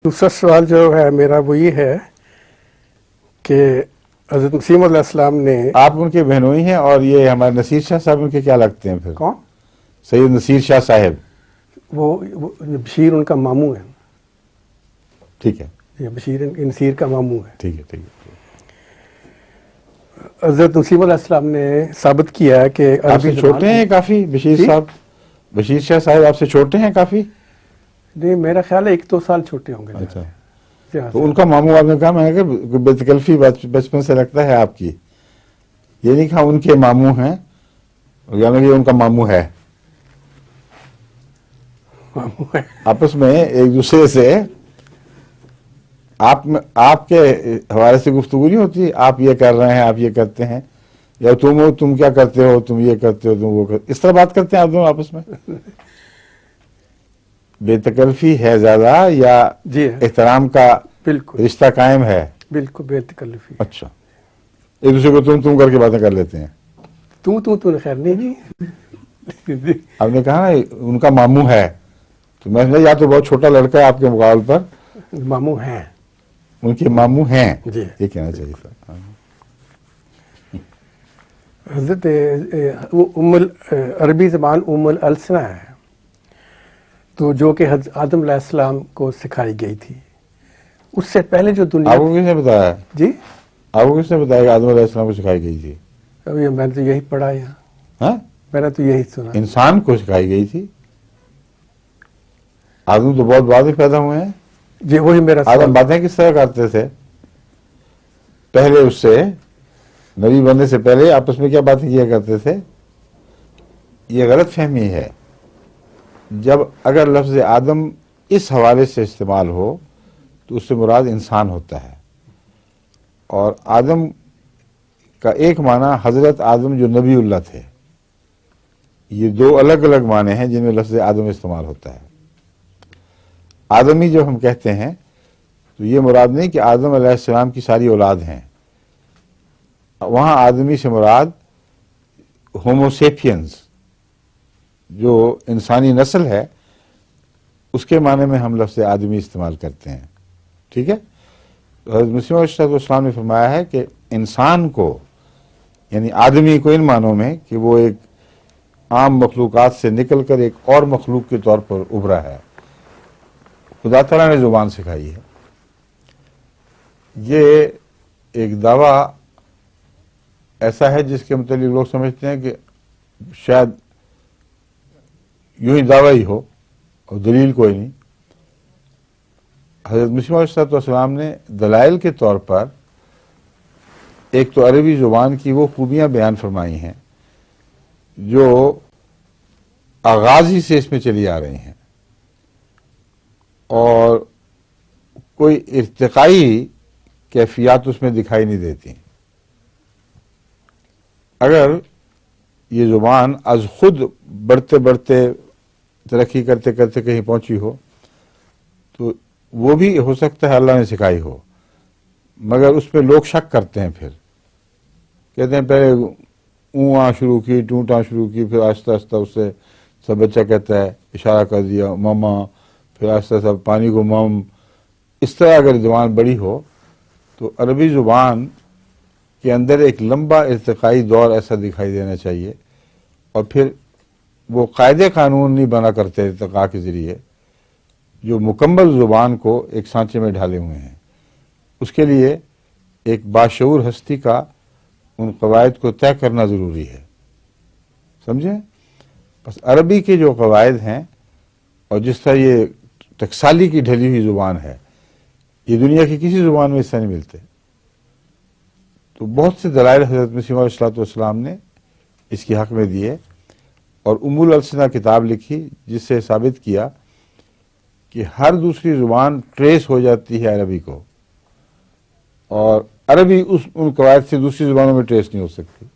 دوسرا سوال جو ہے میرا وہ یہ ہے کہ حضرت مسیح علیہ السلام نے آپ ان کے بہنوئی ہیں، اور یہ ہمارے نصیر شاہ صاحب ان کے کیا لگتے ہیں پھر؟ کون؟ سید نصیر شاہ صاحب. وہ بشیر ان کا ماموں ہے. ٹھیک ہے، یہ بشیر نصیر کا ماموں ہے. ٹھیک ہے، ٹھیک ہے. حضرت مسیح علیہ السلام نے ثابت کیا ہے کہ آپ سے چھوٹے ہیں کافی بشیر جی؟ صاحب؟ بشیر شاہ صاحب آپ سے چھوٹے ہیں کافی؟ نہیں، میرا خیال ہے 1-2 سال چھوٹے ہوں گے. اچھا، زیادہ تو ان کا ماموں آپ نے کہا، میں نے کہا بے تکلفی بچپن سے لگتا ہے آپ کی، یہ نہیں کہا ان کے ماموں ہیں، یعنی کہ ان کا ماموں ہے. ماموں ہے. آپس میں ایک دوسرے سے آپ کے حوالے سے گفتگو نہیں ہوتی، آپ یہ کر رہے ہیں، آپ یہ کرتے ہیں، یا تم کیا کرتے ہو، تم یہ کرتے ہو، تم وہ کرتے، اس طرح بات کرتے ہیں آپ دونوں آپس میں؟ بے تکلفی ہے زیادہ یا جی احترام کا بالکل رشتہ قائم ہے؟ بالکل بے تکلفی. اچھا، ایک دوسرے کو تم کر کے باتیں کر لیتے ہیں. تو خیر نہیں جی. آپ نے کہا نا ان کا ماموں ہے، تو میں نے یا تو بہت چھوٹا لڑکا ہے آپ کے مقابل پر، ماموں ہیں. ان کے ماموں ہیں، جی. یہ کہنا چاہیے تھا. حضرت عربی زبان السنہ ہے، تو جو کہ حضرت آدم علیہ السلام کو سکھائی گئی تھی. اس سے پہلے جو دنیا آپ کو کس نے بتایا؟ جی آپ کو کس نے بتایا کہ آدم علیہ السلام کو سکھائی گئی تھی؟ ابھی میں نے تو یہی پڑھا یہاں، ہاں، میں نے تو یہی سنا. انسان کو سکھائی گئی تھی. آدم تو بہت بعد میں پیدا ہوئے ہیں. جی وہی میرا آدم سوال. باتیں کس طرح کرتے تھے پہلے؟ اس سے نبی بننے سے پہلے آپس میں کیا باتیں کیا کرتے تھے؟ یہ غلط فہمی ہے. جب اگر لفظ آدم اس حوالے سے استعمال ہو تو اس سے مراد انسان ہوتا ہے، اور آدم کا ایک معنی حضرت آدم جو نبی اللہ تھے. یہ دو الگ الگ معنی ہیں جن میں لفظ آدم استعمال ہوتا ہے. آدمی جب ہم کہتے ہیں تو یہ مراد نہیں کہ آدم علیہ السلام کی ساری اولاد ہیں. وہاں آدمی سے مراد ہوموسیپینز جو انسانی نسل ہے، اس کے معنی میں ہم لفظ آدمی استعمال کرتے ہیں. ٹھیک ہے؟ حضرت مسیح علیہ السلام نے فرمایا ہے کہ انسان کو، یعنی آدمی کو، ان معنوں میں کہ وہ ایک عام مخلوقات سے نکل کر ایک اور مخلوق کے طور پر ابھرا ہے. خدا تعالیٰ نے زبان سکھائی ہے. یہ ایک دعویٰ ایسا ہے جس کے متعلق لوگ سمجھتے ہیں کہ شاید یوں ہی دعویٰ ہی ہو اور دلیل کوئی نہیں. حضرت مسیح علیہ السلام نے دلائل کے طور پر ایک تو عربی زبان کی وہ خوبیاں بیان فرمائی ہیں جو آغاز ہی سے اس میں چلی آ رہی ہیں، اور کوئی ارتقائی کیفیات اس میں دکھائی نہیں دیتی. اگر یہ زبان از خود بڑھتے بڑھتے ترقی کرتے کرتے کہیں پہنچی ہو تو وہ بھی ہو سکتا ہے اللہ نے سکھائی ہو، مگر اس پہ لوگ شک کرتے ہیں. پھر کہتے ہیں پہلے اوناں شروع کی، ٹونٹاں شروع کی، پھر آہستہ آہستہ اس سے سب بچہ کہتا ہے، اشارہ کر دیا ماما، پھر آہستہ آہستہ پانی کو مم. اس طرح اگر زبان بڑی ہو تو عربی زبان کے اندر ایک لمبا ارتقائی دور ایسا دکھائی دینا چاہیے، اور پھر وہ قاعدے قانون نہیں بنا کرتے ارتقاء کے ذریعے جو مکمل زبان کو ایک سانچے میں ڈھالے ہوئے ہیں. اس کے لیے ایک باشعور ہستی کا ان قواعد کو طے کرنا ضروری ہے. سمجھیں؟ بس عربی کے جو قواعد ہیں، اور جس طرح یہ ٹکسالی کی ڈھلی ہوئی زبان ہے، یہ دنیا کی کسی زبان میں اس سے نہیں ملتے. تو بہت سے دلائل حضرت مسیح علیہ السلام نے اس کے حق میں دیے، اور السنہ کتاب لکھی جس سے ثابت کیا کہ ہر دوسری زبان ٹریس ہو جاتی ہے عربی کو، اور عربی ان قواعد سے دوسری زبانوں میں ٹریس نہیں ہو سکتی.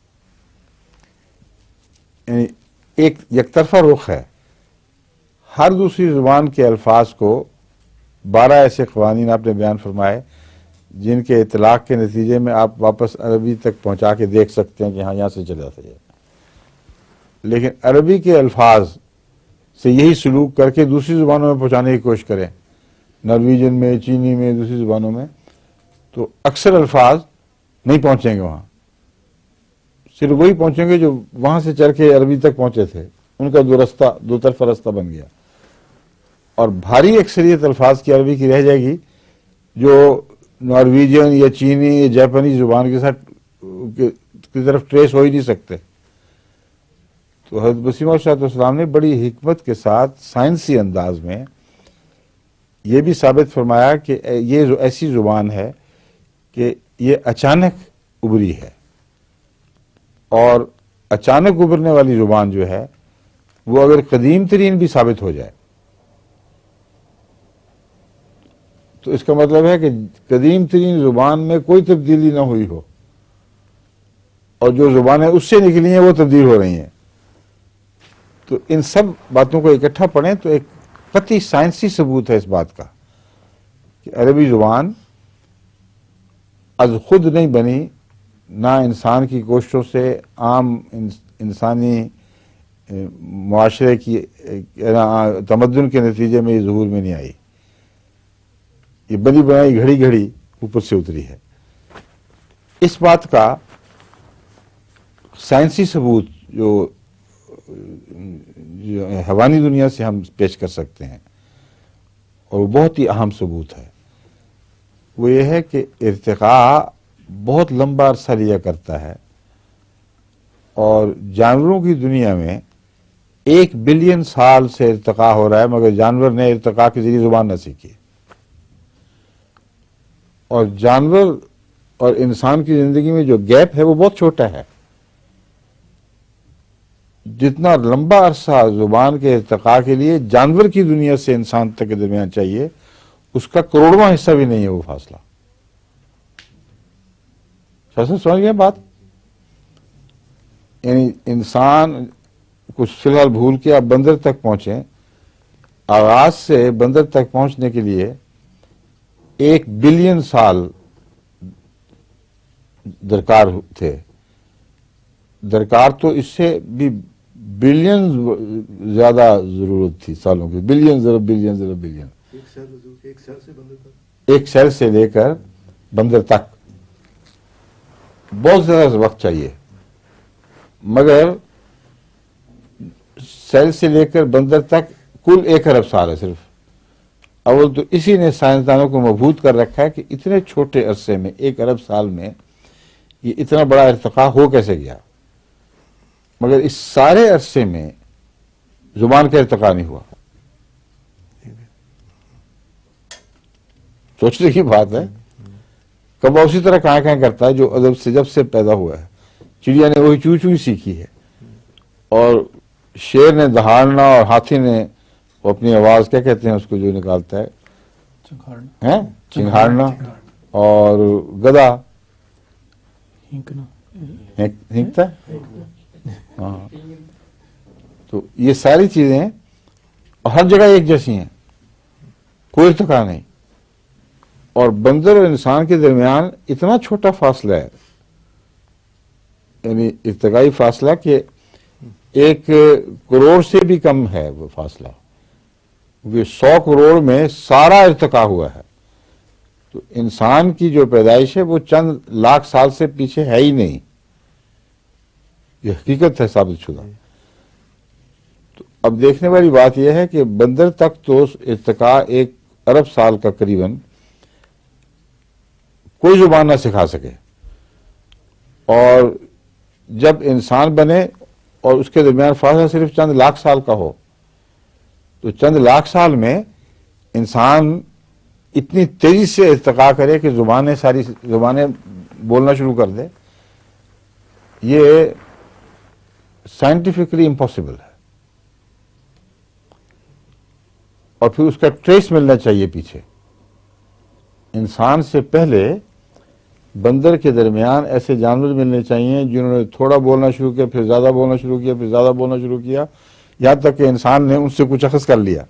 یعنی ایک یک طرفہ رخ ہے. ہر دوسری زبان کے الفاظ کو 12 ایسے قوانین آپ نے بیان فرمائے جن کے اطلاق کے نتیجے میں آپ واپس عربی تک پہنچا کے دیکھ سکتے ہیں کہ ہاں یہاں سے چلا تھا. لیکن عربی کے الفاظ سے یہی سلوک کر کے دوسری زبانوں میں پہنچانے کی کوشش کریں نارویجن میں، چینی میں، دوسری زبانوں میں، تو اکثر الفاظ نہیں پہنچیں گے وہاں، صرف وہی پہنچیں گے جو وہاں سے چل کے عربی تک پہنچے تھے، ان کا دو طرفہ رستہ بن گیا، اور بھاری اکثریت الفاظ کی عربی کی رہ جائے گی جو نارویجن یا چینی یا جاپانی زبان کے ساتھ کی طرف ٹریس ہو ہی نہیں سکتے۔ تو حضرت مسیح موعود صلی اللہ علیہ وسلم نے بڑی حکمت کے ساتھ سائنسی انداز میں یہ بھی ثابت فرمایا کہ یہ جو ایسی زبان ہے کہ یہ اچانک ابھری ہے، اور اچانک ابھرنے والی زبان جو ہے وہ اگر قدیم ترین بھی ثابت ہو جائے تو اس کا مطلب ہے کہ قدیم ترین زبان میں کوئی تبدیلی نہ ہوئی ہو، اور جو زبانیں اس سے نکلی ہیں وہ تبدیل ہو رہی ہیں۔ تو ان سب باتوں کو اکٹھا پڑھیں تو ایک قطعی سائنسی ثبوت ہے اس بات کا کہ عربی زبان از خود نہیں بنی، نہ انسان کی کوششوں سے، عام انسانی معاشرے کی تمدن کے نتیجے میں یہ ظہور میں نہیں آئی، یہ بنی بنائی گھڑی گھڑی اوپر سے اتری ہے۔ اس بات کا سائنسی ثبوت جو حیوانی دنیا سے ہم پیش کر سکتے ہیں، اور وہ بہت ہی اہم ثبوت ہے، وہ یہ ہے کہ ارتقاء بہت لمبا عرصہ لیا کرتا ہے، اور جانوروں کی دنیا میں 1 بلین سال سے ارتقاء ہو رہا ہے، مگر جانور نے ارتقاء کے ذریعے زبان نہ سیکھی، اور جانور اور انسان کی زندگی میں جو گیپ ہے وہ بہت چھوٹا ہے۔ جتنا لمبا عرصہ زبان کے ارتقاء کے لیے جانور کی دنیا سے انسان تک کے درمیان چاہیے، اس کا کروڑواں حصہ بھی نہیں ہے وہ فاصلہ۔ سمجھ گئے بات؟ یعنی انسان کچھ فی الحال بھول کے آپ بندر تک پہنچیں، آغاز سے بندر تک پہنچنے کے لیے 1 بلین سال درکار تھے، درکار تو اس سے بھی بلین زیادہ ضرورت تھی سالوں کی، بلین ضرب بلین ضرب بلین، ایک سیل سے لے کر بندر تک بہت زیادہ وقت چاہیے، مگر سیل سے لے کر بندر تک کل 1 ارب سال ہے صرف۔ اول تو اسی نے سائنسدانوں کو مبہوت کر رکھا ہے کہ اتنے چھوٹے عرصے میں 1 ارب سال میں یہ اتنا بڑا ارتقاء ہو کیسے گیا، مگر اس سارے عرصے میں زبان کا ارتقاء نہیں ہوا۔ سوچنے کی بات ہے، کبا اسی طرح کہاں کہاں کرتا ہے جو ادب سے جب سے پیدا ہوا ہے، چڑیا نے وہی چو چو ہی سیکھی ہے، اور شیر نے دہاڑنا، اور ہاتھی نے وہ اپنی آواز کیا کہتے ہیں اس کو جو نکالتا ہے، چنگھاڑنا، اور گدا ہینکتا ہے، ہاں۔ تو یہ ساری چیزیں ہر جگہ ایک جیسی ہیں، کوئی ارتقاء نہیں، اور بندر اور انسان کے درمیان اتنا چھوٹا فاصلہ ہے، یعنی ارتقائی فاصلہ کہ 1 کروڑ سے بھی کم ہے وہ فاصلہ، وہ 100 کروڑ میں سارا ارتقاء ہوا ہے۔ تو انسان کی جو پیدائش ہے وہ چند لاکھ سال سے پیچھے ہے ہی نہیں، یہ حقیقت ہے ثابت شدہ۔ تو اب دیکھنے والی بات یہ ہے کہ بندر تک تو ارتقاء 1 ارب سال کا قریباً کوئی زبان نہ سکھا سکے، اور جب انسان بنے اور اس کے درمیان فاصلہ صرف چند لاکھ سال کا ہو، تو چند لاکھ سال میں انسان اتنی تیزی سے ارتقاء کرے کہ ساری زبانیں بولنا شروع کر دے، یہ سائنٹیفکلی امپاسبل ہے، اور پھر اس کا ٹریس ملنا چاہیے پیچھے۔ انسان سے پہلے بندر کے درمیان ایسے جانور ملنے چاہیے جنہوں نے تھوڑا بولنا شروع کیا، پھر زیادہ بولنا شروع کیا، پھر زیادہ بولنا شروع کیا، یہاں تک کہ انسان نے ان سے کچھ اخذ کر لیا،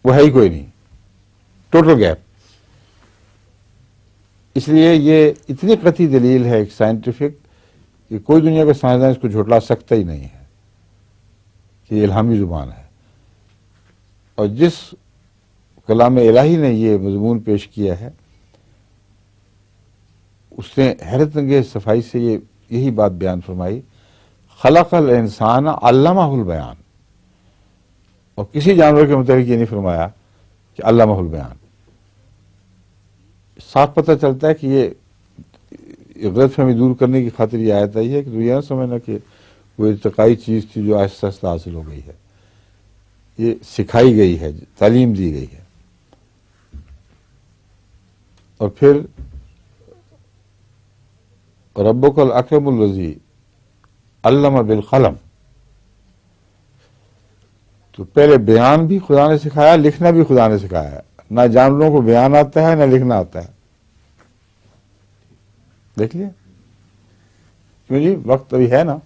وہ ہے ہی کوئی نہیں، ٹوٹل گیپ۔ اس لیے یہ اتنی قطعی دلیل ہے ایک سائنٹیفک کہ کوئی دنیا کا سائنسدان اس کو جھٹلا سکتا ہی نہیں ہے کہ یہ الہامی زبان ہے، اور جس کلام الہی نے یہ مضمون پیش کیا ہے، اس نے حیرت انگیز صفائی سے یہی بات بیان فرمائی، خلق الانسان علمہ البیان، اور کسی جانور کے متعلق یہ نہیں فرمایا کہ علمہ البیان۔ صاف پتہ چلتا ہے کہ یہ غلط فہمی دور کرنے کی خاطر یہ آیت آئی ہے کہ تو یہ نہ سمجھنا کہ وہ ارتقائی چیز تھی جو آہستہ آہستہ حاصل ہو گئی ہے، یہ سکھائی گئی ہے، تعلیم دی گئی ہے۔ اور پھر ربک الاکرم الذی علم بالقلم، تو پہلے بیان بھی خدا نے سکھایا، لکھنا بھی خدا نے سکھایا۔ نہ جانوروں کو بیان آتا ہے نہ لکھنا آتا ہے، دیکھ لیے کیوں جی، وقت ابھی ہے نا۔